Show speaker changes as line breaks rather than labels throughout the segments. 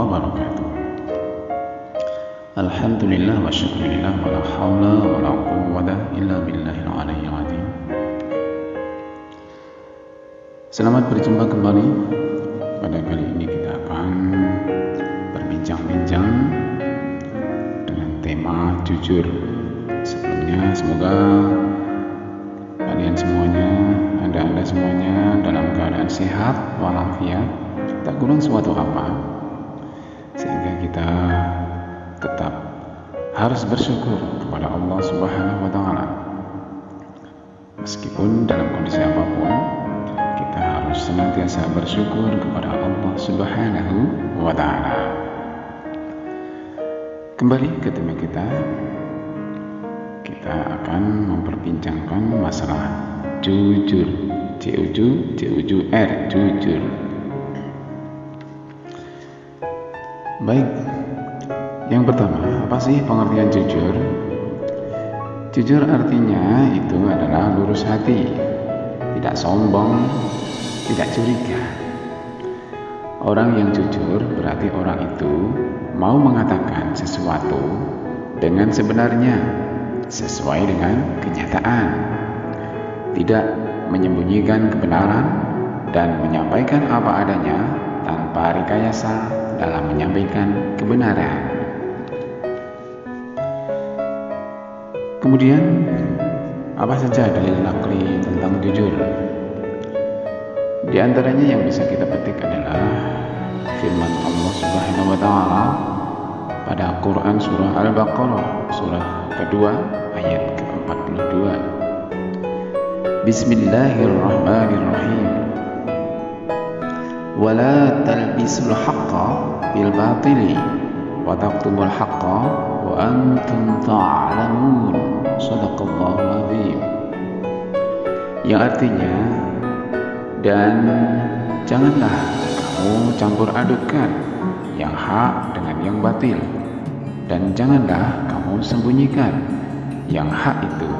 wabarakatuh. Alhamdulillah wa syukurillah wa la hawla wa la quwwata illa billahil aliyyil azim. Selamat berjumpa kembali. Pada kali ini kita akan berbincang-bincang dengan tema jujur. Sebelumnya semoga kalian semuanya, anda semuanya dalam keadaan sehat walafiat, tak kurang suatu apa, sehingga kita tetap harus bersyukur kepada Allah Subhanahu wa Ta'ala. Meskipun dalam kondisi apapun, kita harus senantiasa bersyukur kepada Allah Subhanahu wa Ta'ala. Kembali ke tema kita akan memperbincangkan masalah jujur. J-U-J-U-R, jujur. Baik, yang pertama, apa sih pengertian jujur? Jujur artinya itu adalah lurus hati, tidak sombong, tidak curiga. Orang yang jujur berarti orang itu mau mengatakan sesuatu dengan sebenarnya, sesuai dengan kenyataan, tidak menyembunyikan kebenaran, dan menyampaikan apa adanya tanpa rekayasa dalam menyampaikan kebenaran. Kemudian, apa saja dalil naqli tentang jujur? Di antaranya yang bisa kita petik adalah firman Allah Subhanahu wa Ta'ala pada Quran surah Al-Baqarah, surah kedua ayat ke-42. Bismillahirrahmanirrahim. Wala talbisul haqqa bil batili wa taqtumul haqqa wa antum ta'lamun. Shadaqallahu azim. Yang artinya, dan janganlah kamu campur adukan yang hak dengan yang batil, dan janganlah kamu sembunyikan yang hak itu,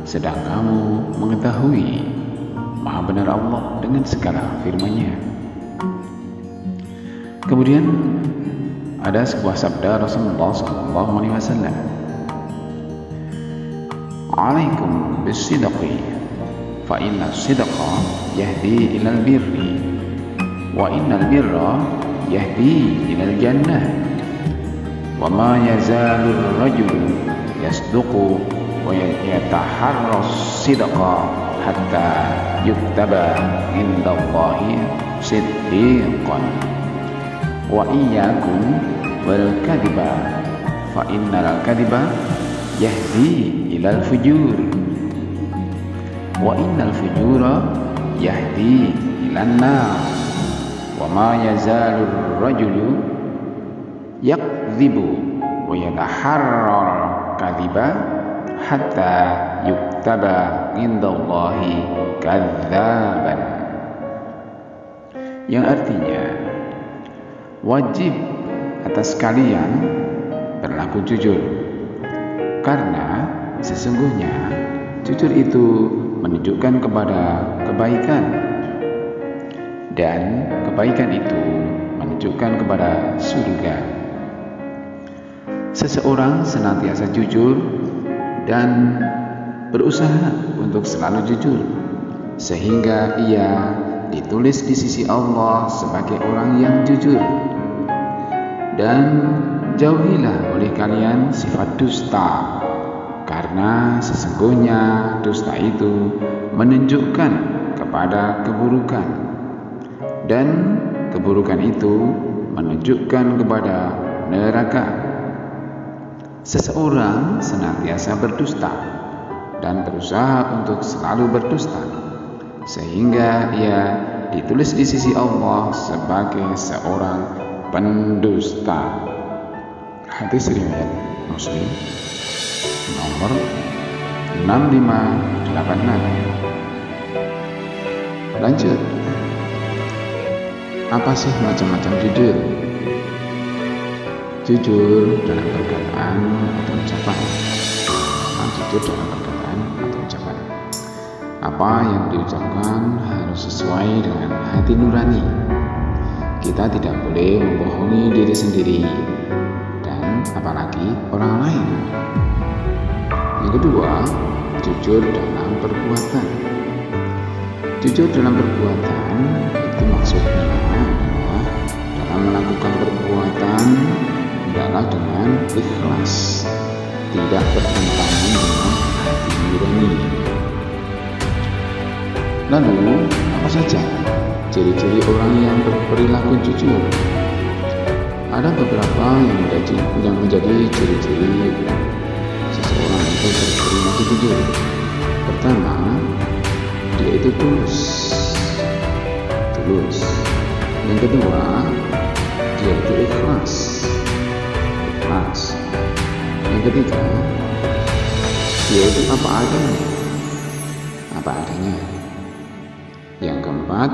sedang kamu mengetahui. Maha benar Allah dengan segala firman-Nya. Kemudian ada sebuah sabda Rasulullah SAW, alaikum bisidqi fa inna sidqa yahdi ilal birri wa innal birra yahdi ilal jannah wa ma yazalur rajulu yasduqu wa yataharras sidqa hatta yuktaba indallahi siddiqan wa iyyakum wal kadhiba fa innal kadhiba yahdi ilal fujur wa innal fujura yahdi ilan nar wa ma yazalur rajulu yakdzibu wa yataharrar kadhiba hatta yuktaba indallahi kadzaban. Yang artinya, wajib atas kalian berlaku jujur, karena sesungguhnya jujur itu menunjukkan kepada kebaikan, dan kebaikan itu menunjukkan kepada surga. Seseorang senantiasa jujur dan berusaha untuk selalu jujur, sehingga ia ditulis di sisi Allah sebagai orang yang jujur. Dan jauhilah oleh kalian sifat dusta, karena sesungguhnya dusta itu menunjukkan kepada keburukan, dan keburukan itu menunjukkan kepada neraka. Seseorang senantiasa berdusta dan berusaha untuk selalu berdusta, sehingga ia ditulis di sisi Allah sebagai seorang pendusta. Hadis riwayat Muslim nomor 6586. Lanjut. Apa sih macam-macam jujur? Jujur dalam perkataan atau ucapan. Jujur dalam perkataan atau ucapan. Apa yang diucapkan harus sesuai dengan hati nurani. kita tidak boleh membohongi diri sendiri dan apalagi orang lain. Yang kedua, jujur dalam perbuatan. Jujur dalam perbuatan itu maksudnya adalah dalam melakukan perbuatan adalah dengan ikhlas, tidak bertentangan dengan hati nurani. Lalu, apa saja ciri-ciri orang yang berperilaku jujur? Ada beberapa yang menjadi ciri-ciri seseorang itu berperilaku jujur. Pertama, dia itu tulus. Yang kedua, dia itu ikhlas. Yang ketiga, dia itu apa adanya. Yang keempat,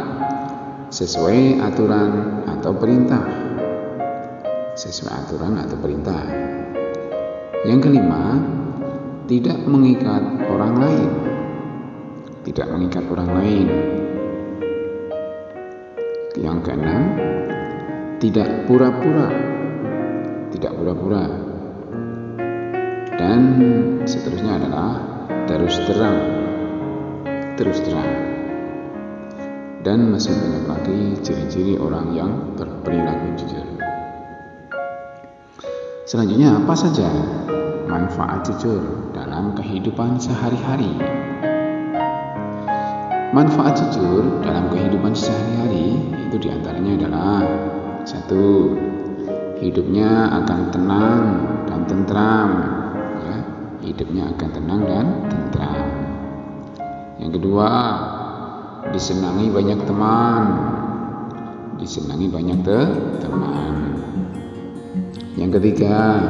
sesuai aturan atau perintah. Yang kelima, tidak mengikat orang lain. Yang keenam, tidak pura-pura. Dan seterusnya adalah terus terang. Dan masih banyak lagi ciri-ciri orang yang berperilaku jujur. Selanjutnya, apa saja manfaat jujur dalam kehidupan sehari-hari? Manfaat jujur dalam kehidupan sehari-hari itu diantaranya adalah 1. Hidupnya akan tenang dan tentram. Yang kedua, disenangi banyak teman. Yang ketiga,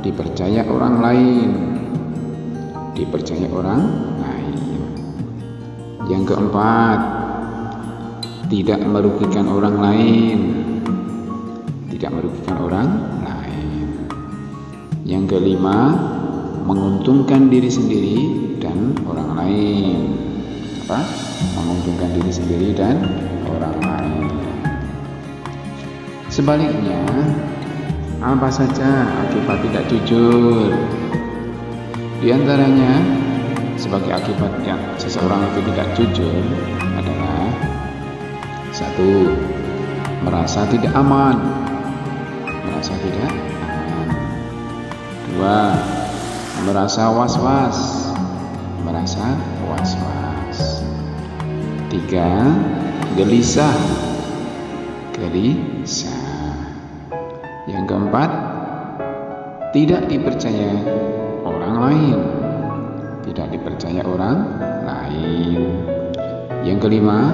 dipercaya orang lain. Yang keempat, tidak merugikan orang lain. Yang kelima, menguntungkan diri sendiri dan orang lain. Sebaliknya, apa saja akibat tidak jujur? Di antaranya, sebagai akibat yang seseorang itu tidak jujur adalah 1. Merasa tidak aman. 2. Merasa was-was. 3. Gelisah. Yang keempat, tidak dipercaya orang lain. Yang kelima,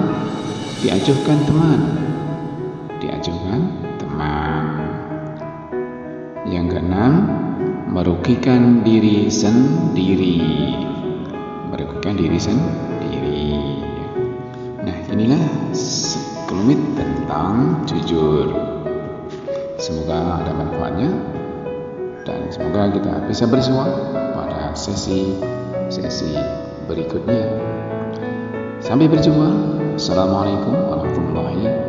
diajukan teman. Yang keenam, merugikan diri sendiri. Nah, inilah sekelumit tentang jujur. Semoga ada manfaatnya dan semoga kita bisa bersua pada sesi berikutnya. Sampai berjumpa. Assalamualaikum warahmatullahi wabarakatuh.